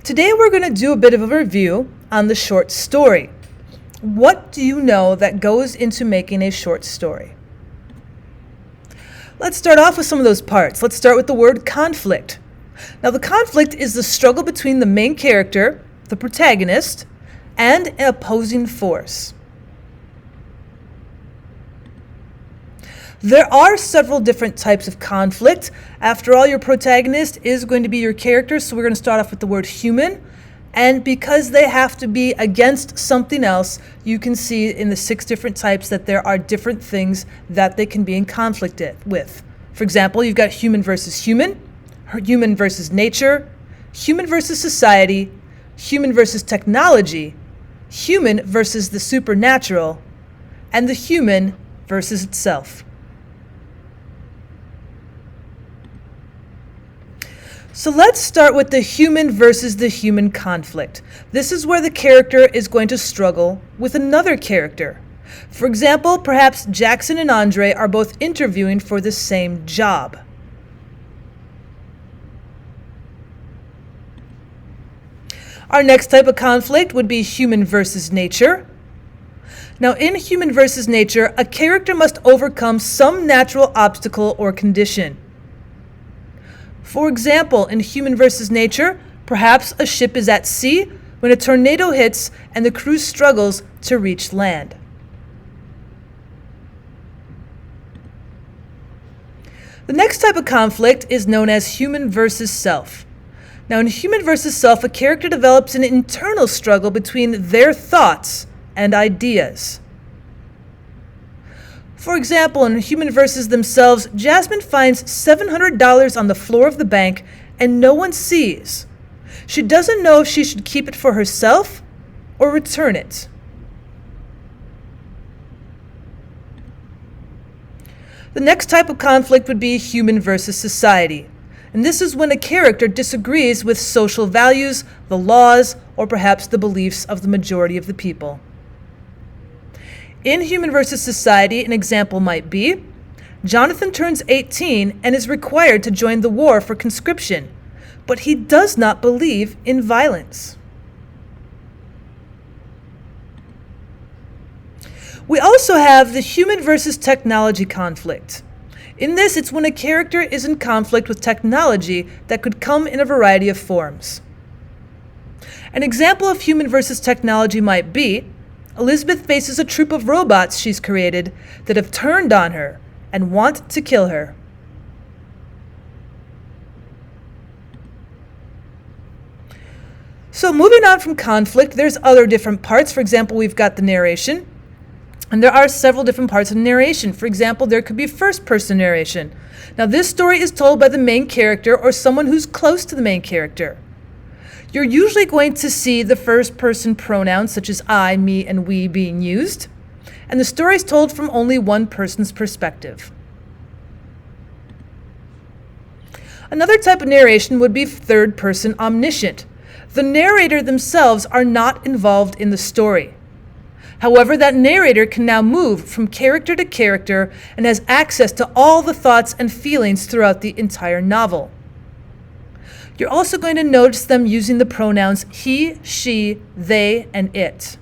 Today we're going to do a bit of a review on the short story. What do you know that goes into making a short story? Let's start off with some of those parts. Let's start with the word conflict. Now, the conflict is the struggle between the main character, the protagonist, and an opposing force. There are several different types of conflict. After all, your protagonist is going to be your character, so we're going to start off with the word human. And because they have to be against something else, you can see in the 6 different types that there are different things that they can be in conflict with. For example, you've got human versus human versus nature, human versus society, human versus technology, human versus the supernatural, and the human versus itself. So let's start with the human versus the human conflict. This is where the character is going to struggle with another character. For example, perhaps Jackson and Andre are both interviewing for the same job. Our next type of conflict would be human versus nature. Now, in human versus nature, a character must overcome some natural obstacle or condition. For example, in human versus nature, perhaps a ship is at sea when a tornado hits and the crew struggles to reach land. The next type of conflict is known as human versus self. Now, in human versus self, a character develops an internal struggle between their thoughts and ideas. For example, in human versus themselves, Jasmine finds $700 on the floor of the bank and no one sees. She doesn't know if she should keep it for herself or return it. The next type of conflict would be human versus society. And this is when a character disagrees with social values, the laws, or perhaps the beliefs of the majority of the people. In human versus society, an example might be, Jonathan turns 18 and is required to join the war for conscription, but he does not believe in violence. We also have the human versus technology conflict. In this, it's when a character is in conflict with technology that could come in a variety of forms. An example of human versus technology might be, Elizabeth faces a troop of robots she's created that have turned on her and want to kill her. So moving on from conflict, there's other different parts. For example, we've got the narration. And there are several different parts of narration. For example, there could be first-person narration. Now, this story is told by the main character or someone who's close to the main character. You're usually going to see the first-person pronouns such as I, me, and we being used. And the story is told from only one person's perspective. Another type of narration would be third-person omniscient. The narrator themselves are not involved in the story. However, that narrator can now move from character to character and has access to all the thoughts and feelings throughout the entire novel. You're also going to notice them using the pronouns he, she, they, and it.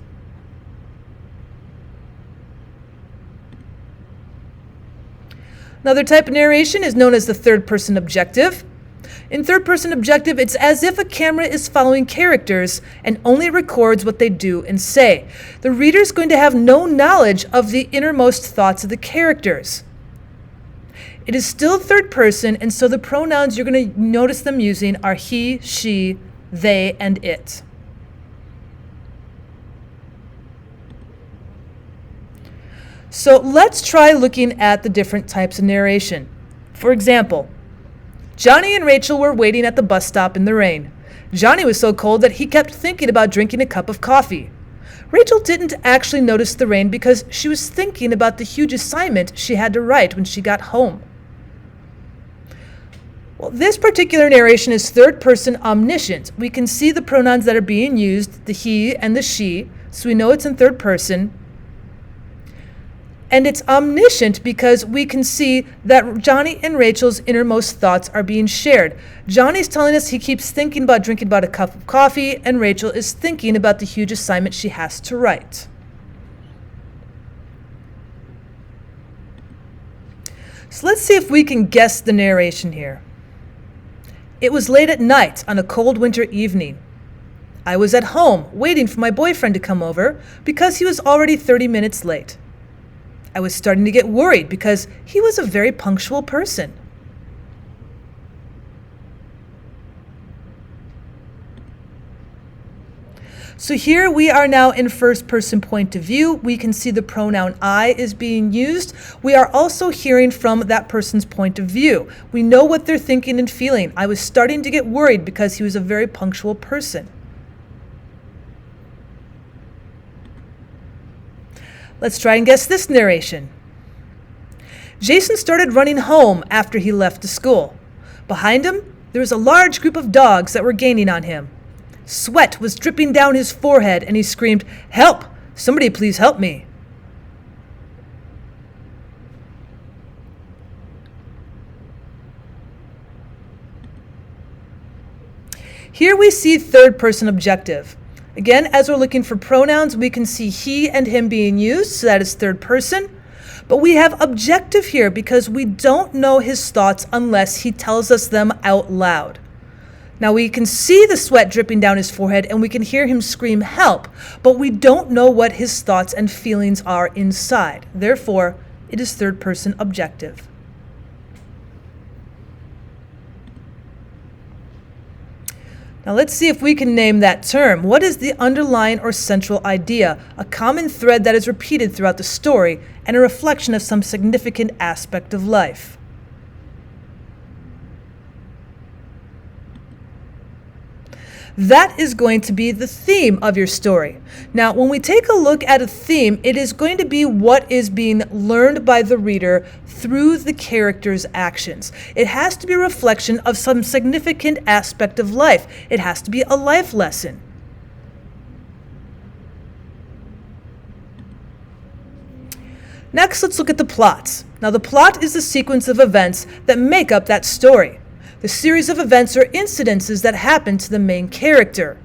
Another type of narration is known as the third-person objective. In third-person objective, it's as if a camera is following characters and only records what they do and say. The reader is going to have no knowledge of the innermost thoughts of the characters. It is still third person, and so the pronouns you're going to notice them using are he, she, they, and it. So let's try looking at the different types of narration. For example, Johnny and Rachel were waiting at the bus stop in the rain. Johnny was so cold that he kept thinking about drinking a cup of coffee. Rachel didn't actually notice the rain because she was thinking about the huge assignment she had to write when she got home. Well, this particular narration is third-person omniscient. We can see the pronouns that are being used, the he and the she, so we know it's in third person. And it's omniscient because we can see that Johnny and Rachel's innermost thoughts are being shared. Johnny's telling us he keeps thinking about drinking about a cup of coffee, and Rachel is thinking about the huge assignment she has to write. So let's see if we can guess the narration here. It was late at night on a cold winter evening. I was at home waiting for my boyfriend to come over because he was already 30 minutes late. I was starting to get worried because he was a very punctual person. So here we are now in first person point of view. We can see the pronoun I is being used. We are also hearing from that person's point of view. We know what they're thinking and feeling. I was starting to get worried because he was a very punctual person. Let's try and guess this narration. Jason started running home after he left the school. Behind him, there was a large group of dogs that were gaining on him. Sweat was dripping down his forehead, and he screamed, "Help! Somebody please help me." Here we see third person objective. Again, as we're looking for pronouns, we can see he and him being used, so that is third person. But we have objective here because we don't know his thoughts unless he tells us them out loud. Now we can see the sweat dripping down his forehead and we can hear him scream help, but we don't know what his thoughts and feelings are inside. Therefore, it is third person objective. Now let's see if we can name that term. What is the underlying or central idea, a common thread that is repeated throughout the story and a reflection of some significant aspect of life? That is going to be the theme of your story. Now, when we take a look at a theme, it is going to be what is being learned by the reader through the character's actions. It has to be a reflection of some significant aspect of life. It has to be a life lesson. Next, let's look at the plots. Now, the plot is the sequence of events that make up that story. The series of events or incidences that happen to the main character.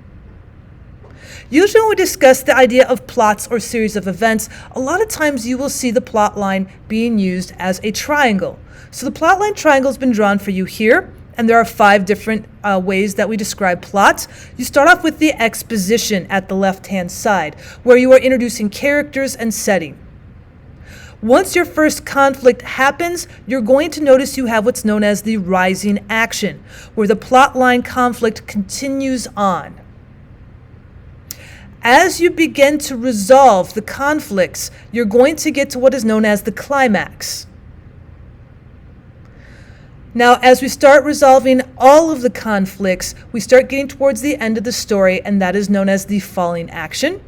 Usually when we discuss the idea of plots or series of events, a lot of times you will see the plot line being used as a triangle. So the plot line triangle has been drawn for you here, and there are 5 different ways that we describe plots. You start off with the exposition at the left-hand side, where you are introducing characters and setting. Once your first conflict happens, you're going to notice you have what's known as the rising action, where the plotline conflict continues on. As you begin to resolve the conflicts, you're going to get to what is known as the climax. Now, as we start resolving all of the conflicts, we start getting towards the end of the story, and that is known as the falling action.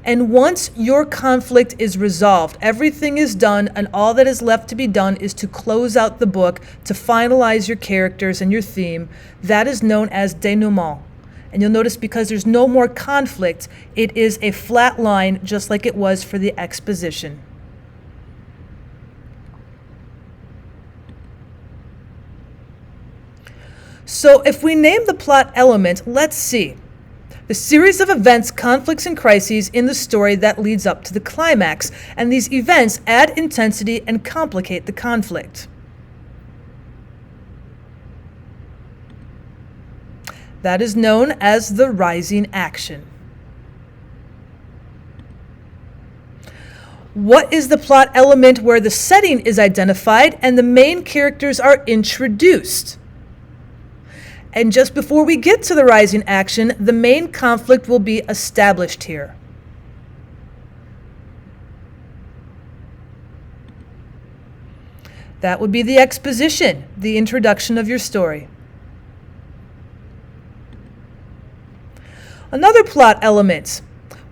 And once your conflict is resolved, everything is done, and all that is left to be done is to close out the book, to finalize your characters and your theme. That is known as denouement. And you'll notice because there's no more conflict, it is a flat line just like it was for the exposition. So if we name the plot element, let's see. The series of events, conflicts, and crises in the story that leads up to the climax, and these events add intensity and complicate the conflict. That is known as the rising action. What is the plot element where the setting is identified and the main characters are introduced? And just before we get to the rising action, the main conflict will be established here. That would be the exposition, the introduction of your story. Another plot element.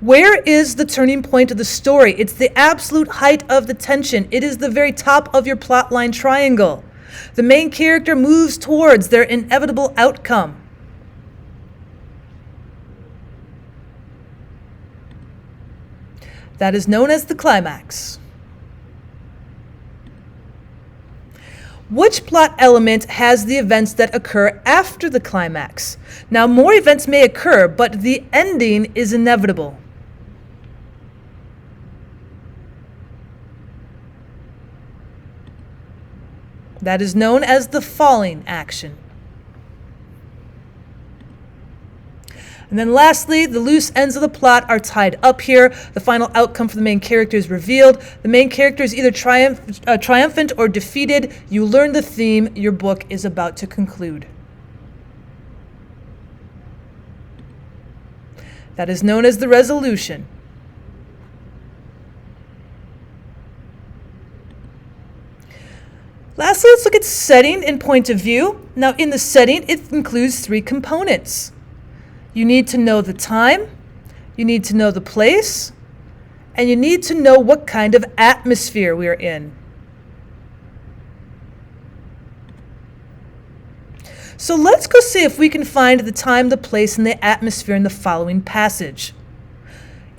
Where is the turning point of the story? It's the absolute height of the tension. It is the very top of your plotline triangle. The main character moves towards their inevitable outcome. That is known as the climax. Which plot element has the events that occur after the climax? Now, more events may occur, but the ending is inevitable. That is known as the falling action. And then lastly, the loose ends of the plot are tied up here. The final outcome for the main character is revealed. The main character is either triumphant or defeated. You learn the theme your book is about to conclude. That is known as the resolution. Lastly, let's look at setting and point of view. Now, in the setting, it includes 3 components. You need to know the time, you need to know the place, and you need to know what kind of atmosphere we are in. So let's go see if we can find the time, the place, and the atmosphere in the following passage.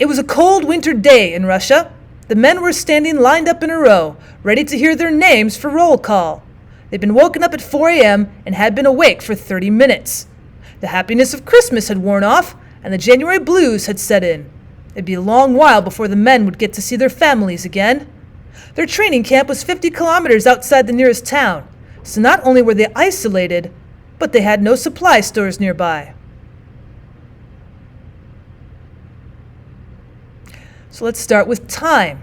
It was a cold winter day in Russia. The men were standing lined up in a row, ready to hear their names for roll call. They'd been woken up at 4 a.m. and had been awake for 30 minutes. The happiness of Christmas had worn off, and the January blues had set in. It'd be a long while before the men would get to see their families again. Their training camp was 50 kilometers outside the nearest town, so not only were they isolated, but they had no supply stores nearby. So let's start with time.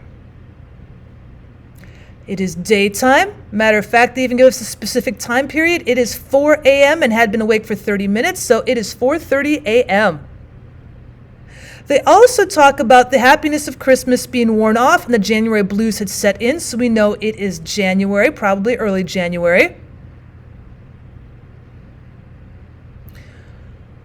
It is daytime. Matter of fact, they even give us a specific time period. It is 4 a.m. and had been awake for 30 minutes, so it is 4:30 a.m. They also talk about the happiness of Christmas being worn off and the January blues had set in, so we know it is January, probably early January.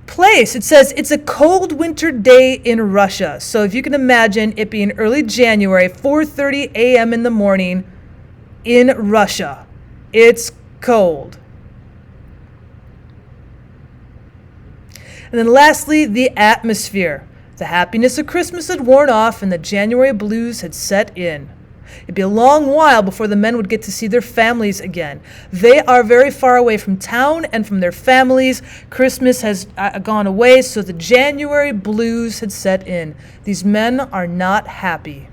Place, it says it's a cold winter day in Russia. So if you can imagine it being early January, 4:30 a.m. in the morning in Russia. It's cold. And then lastly, the atmosphere. The happiness of Christmas had worn off and the January blues had set in. It'd be a long while before the men would get to see their families again. They are very far away from town and from their families. Christmas has gone away, so the January blues had set in. These men are not happy.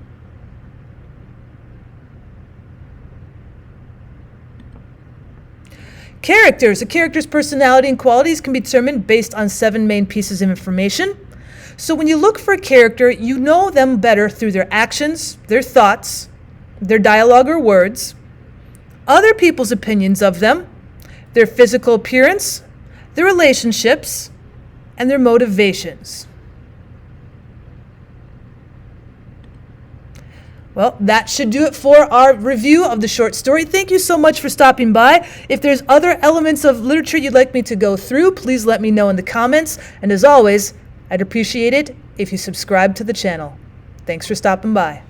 Characters. A character's personality and qualities can be determined based on 7 main pieces of information. So when you look for a character, you know them better through their actions, their thoughts, their dialogue or words, other people's opinions of them, their physical appearance, their relationships, and their motivations. Well, that should do it for our review of the short story. Thank you so much for stopping by. If there's other elements of literature you'd like me to go through, please let me know in the comments. And as always, I'd appreciate it if you subscribe to the channel. Thanks for stopping by.